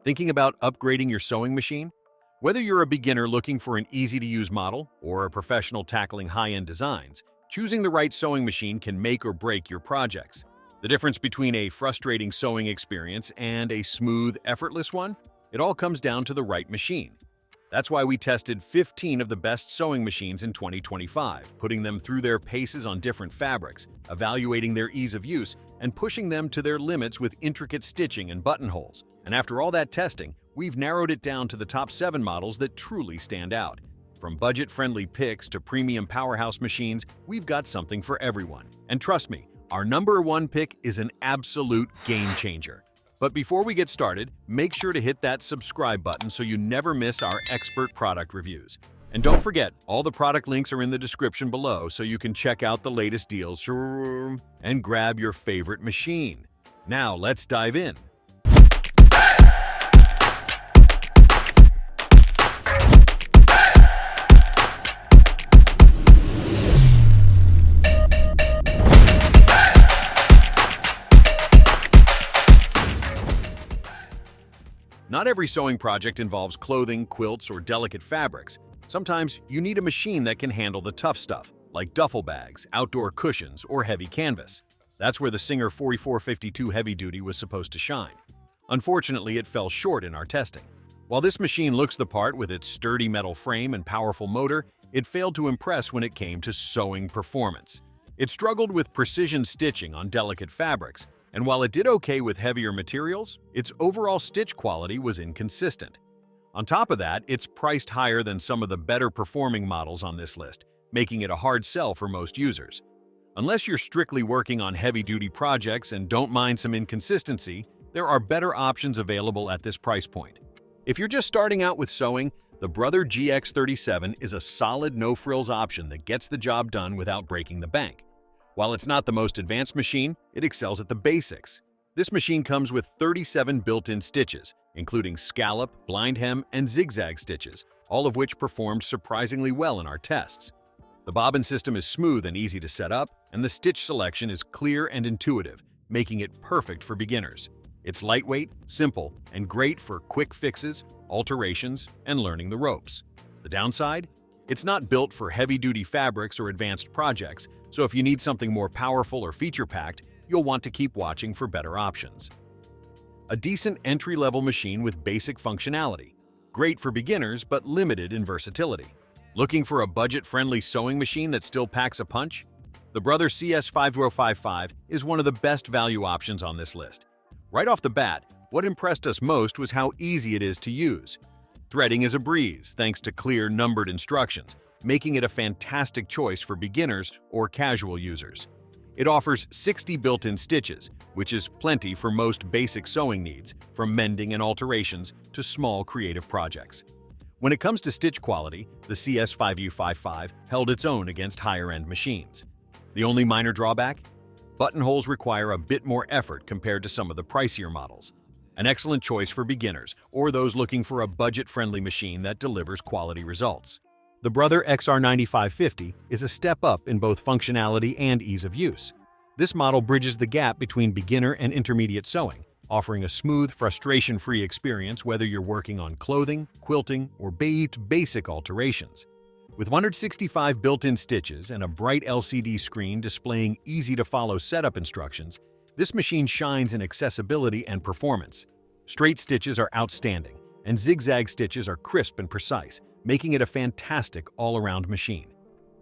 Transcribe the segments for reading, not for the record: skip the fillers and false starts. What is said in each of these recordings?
Thinking about upgrading your sewing machine? Whether you're a beginner looking for an easy-to-use model or a professional tackling high-end designs, choosing the right sewing machine can make or break your projects. The difference between a frustrating sewing experience and a smooth, effortless one? It all comes down to the right machine. That's why we tested 15 of the best sewing machines in 2025, putting them through their paces on different fabrics, evaluating their ease of use, and pushing them to their limits with intricate stitching and buttonholes. And after all that testing, we've narrowed it down to the top 7 models that truly stand out. From budget-friendly picks to premium powerhouse machines, we've got something for everyone. And trust me, our number 1 pick is an absolute game changer. But before we get started, make sure to hit that subscribe button so you never miss our expert product reviews. And don't forget, all the product links are in the description below so you can check out the latest deals and grab your favorite machine. Now let's dive in. Not every sewing project involves clothing, quilts, or delicate fabrics. Sometimes you need a machine that can handle the tough stuff, like duffel bags, outdoor cushions, or heavy canvas. That's where the Singer 4452 Heavy Duty was supposed to shine. Unfortunately, it fell short in our testing. While this machine looks the part with its sturdy metal frame and powerful motor, it failed to impress when it came to sewing performance. It struggled with precision stitching on delicate fabrics, and while it did okay with heavier materials, its overall stitch quality was inconsistent. On top of that, it's priced higher than some of the better performing models on this list, making it a hard sell for most users. Unless you're strictly working on heavy-duty projects and don't mind some inconsistency, there are better options available at this price point. If you're just starting out with sewing, the Brother GX37 is a solid no-frills option that gets the job done without breaking the bank. While it's not the most advanced machine, it excels at the basics. This machine comes with 37 built-in stitches, including scallop, blind hem, and zigzag stitches, all of which performed surprisingly well in our tests. The bobbin system is smooth and easy to set up, and the stitch selection is clear and intuitive, making it perfect for beginners. It's lightweight, simple, and great for quick fixes, alterations, and learning the ropes. The downside? It's not built for heavy-duty fabrics or advanced projects, so if you need something more powerful or feature-packed, you'll want to keep watching for better options. A decent entry-level machine with basic functionality. Great for beginners, but limited in versatility. Looking for a budget-friendly sewing machine that still packs a punch? The Brother CS5055 is one of the best value options on this list. Right off the bat, what impressed us most was how easy it is to use. Threading is a breeze thanks to clear, numbered instructions, making it a fantastic choice for beginners or casual users. It offers 60 built-in stitches, which is plenty for most basic sewing needs, from mending and alterations to small creative projects. When it comes to stitch quality, the CS5055 held its own against higher-end machines. The only minor drawback? Buttonholes require a bit more effort compared to some of the pricier models. An excellent choice for beginners or those looking for a budget-friendly machine that delivers quality results. The Brother XR9550 is a step up in both functionality and ease of use. This model bridges the gap between beginner and intermediate sewing, offering a smooth, frustration-free experience whether you're working on clothing, quilting, or basic alterations. With 165 built-in stitches and a bright LCD screen displaying easy-to-follow setup instructions, this machine shines in accessibility and performance. Straight stitches are outstanding, and zigzag stitches are crisp and precise, making it a fantastic all-around machine.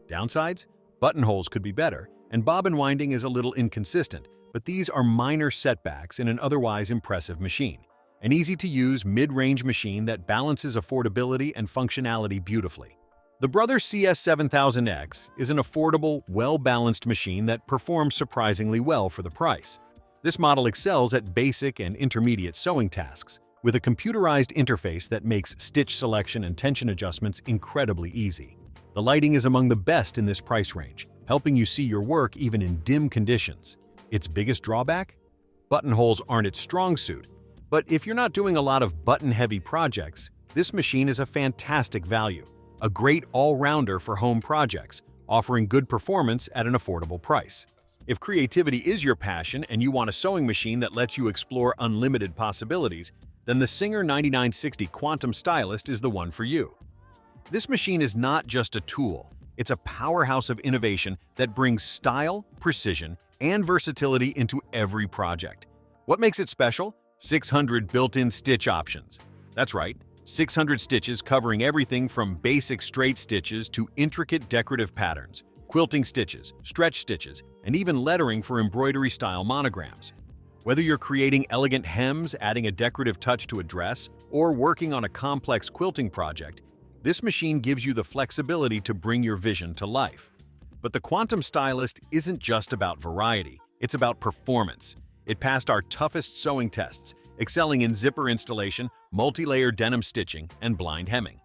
Downsides? Buttonholes could be better, and bobbin winding is a little inconsistent, but these are minor setbacks in an otherwise impressive machine. An easy-to-use, mid-range machine that balances affordability and functionality beautifully. The Brother CS7000X is an affordable, well-balanced machine that performs surprisingly well for the price. This model excels at basic and intermediate sewing tasks, with a computerized interface that makes stitch selection and tension adjustments incredibly easy. The lighting is among the best in this price range, helping you see your work even in dim conditions. Its biggest drawback? Buttonholes aren't its strong suit, but if you're not doing a lot of button-heavy projects, this machine is a fantastic value, a great all-rounder for home projects, offering good performance at an affordable price. If creativity is your passion and you want a sewing machine that lets you explore unlimited possibilities, then the Singer 9960 Quantum Stylist is the one for you. This machine is not just a tool, it's a powerhouse of innovation that brings style, precision, and versatility into every project. What makes it special? 600 built-in stitch options. That's right, 600 stitches covering everything from basic straight stitches to intricate decorative patterns, quilting stitches, stretch stitches, and even lettering for embroidery-style monograms. Whether you're creating elegant hems, adding a decorative touch to a dress, or working on a complex quilting project, this machine gives you the flexibility to bring your vision to life. But the Quantum Stylist isn't just about variety, it's about performance. It passed our toughest sewing tests, excelling in zipper installation, multi-layer denim stitching, and blind hemming.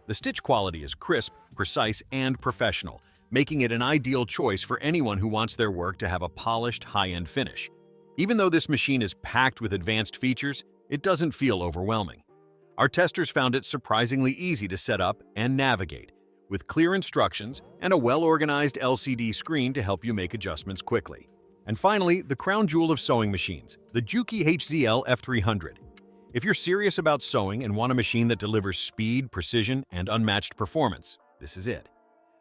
The stitch quality is crisp, precise, and professional, making it an ideal choice for anyone who wants their work to have a polished, high-end finish. Even though this machine is packed with advanced features, it doesn't feel overwhelming. Our testers found it surprisingly easy to set up and navigate, with clear instructions and a well-organized LCD screen to help you make adjustments quickly. And finally, the crown jewel of sewing machines, the Juki HZL F300. If you're serious about sewing and want a machine that delivers speed, precision, and unmatched performance, this is it.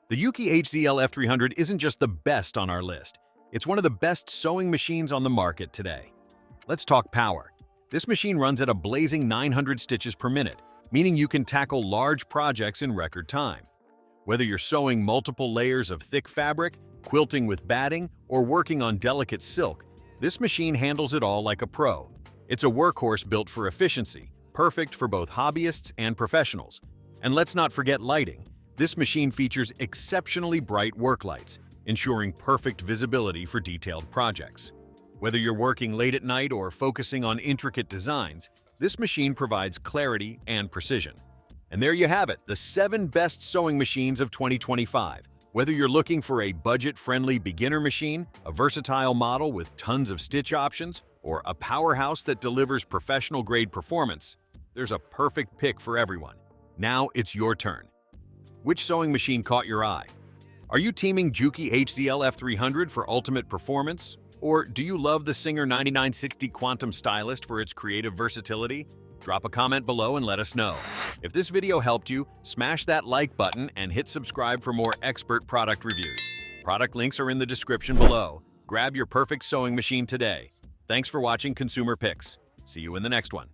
The Juki HZL F300 isn't just the best on our list, it's one of the best sewing machines on the market today. Let's talk power. This machine runs at a blazing 900 stitches per minute, meaning you can tackle large projects in record time. Whether you're sewing multiple layers of thick fabric, quilting with batting, or working on delicate silk, this machine handles it all like a pro. It's a workhorse built for efficiency, perfect for both hobbyists and professionals. And let's not forget lighting. This machine features exceptionally bright work lights, ensuring perfect visibility for detailed projects. Whether you're working late at night or focusing on intricate designs, this machine provides clarity and precision. And there you have it, the 7 best sewing machines of 2025. Whether you're looking for a budget-friendly beginner machine, a versatile model with tons of stitch options, or a powerhouse that delivers professional-grade performance, there's a perfect pick for everyone. Now it's your turn. Which sewing machine caught your eye? Are you teaming Juki HZL F300 for ultimate performance? Or do you love the Singer 9960 Quantum Stylist for its creative versatility? Drop a comment below and let us know. If this video helped you, smash that like button and hit subscribe for more expert product reviews. Product links are in the description below. Grab your perfect sewing machine today. Thanks for watching Consumer Picks. See you in the next one.